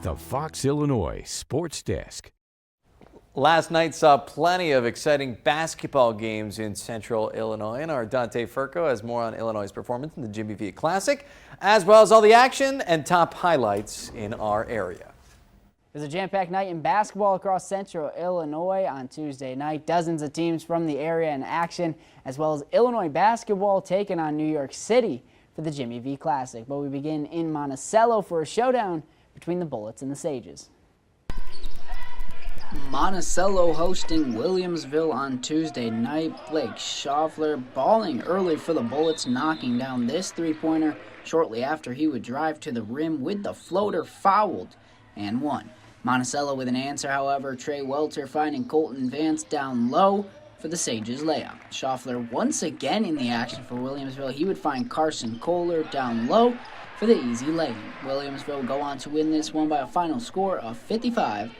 the Fox Illinois Sports Desk. Last night saw plenty of exciting basketball games in Central Illinois, and our Dante Furco has more on Illinois' performance in the Jimmy V Classic, as well as all the action and top highlights in our area. It was a jam-packed night in basketball across Central Illinois on Tuesday night. Dozens of teams from the area in action, as well as Illinois basketball taking on New York City for the Jimmy V Classic. But we begin in Monticello for a showdown between the Bullets and the Sages. Monticello hosting Williamsville on Tuesday night. Blake Schaffler balling early for the Bullets, knocking down this three-pointer shortly after he would drive to the rim with the floater fouled and one. Monticello with an answer, however. Trey Welter finding Colton Vance down low for the Sages layup. Schaffler once again in the action for Williamsville. He would find Carson Kohler down low for the easy lay-in. Williamsville would go on to win this one by a final score of 55-27.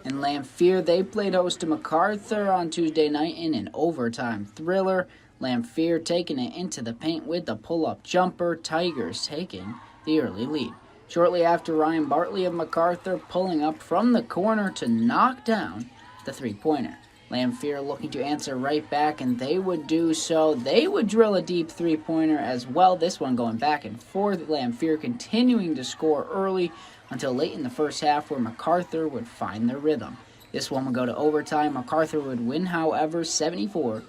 In Lamphere, they played host to MacArthur on Tuesday night in an overtime thriller. Lamphere taking it into the paint with the pull-up jumper. Tigers taking the early lead. Shortly after, Ryan Bartley of MacArthur pulling up from the corner to knock down the three-pointer. Lamphere looking to answer right back, and they would do so. They would drill a deep three-pointer as well. This one going back and forth. Lamphere continuing to score early until late in the first half, where MacArthur would find their rhythm. This one would go to overtime. MacArthur would win, however, 74-68.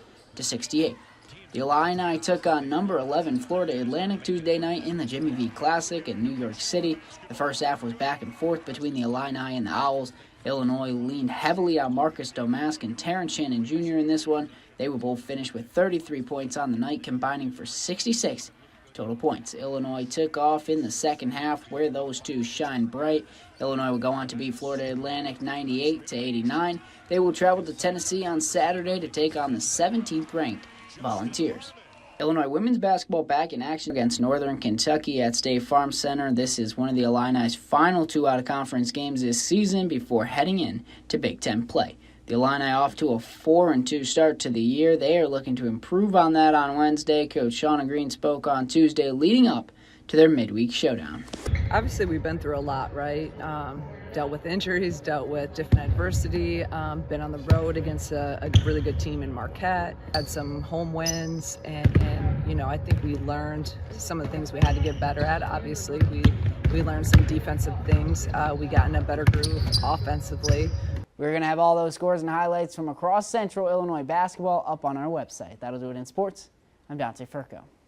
The Illini took on number 11 Florida Atlantic Tuesday night in the Jimmy V Classic in New York City. The first half was back and forth between the Illini and the Owls. Illinois leaned heavily on Marcus Domask and Terrence Shannon Jr. in this one. They would both finish with 33 points on the night, combining for 66 total points. Illinois took off in the second half, where those two shine bright. Illinois will go on to beat Florida Atlantic 98-89. They will travel to Tennessee on Saturday to take on the 17th-ranked Volunteers. Illinois women's basketball back in action against Northern Kentucky at State Farm Center. This is one of the Illini's final two out-of-conference games this season before heading in to Big Ten play. The Illini off to a 4-2 start to the year. They are looking to improve on that on Wednesday. Coach Shauna Green spoke on Tuesday leading up to their midweek showdown. Obviously, we've been through a lot, right? Dealt with injuries, dealt with different adversity, been on the road against a really good team in Marquette, had some home wins, and I think we learned some of the things we had to get better at. Obviously, we learned some defensive things. We got in a better groove offensively. We're going to have all those scores and highlights from across Central Illinois basketball up on our website. That'll do it in sports. I'm Dante Furco.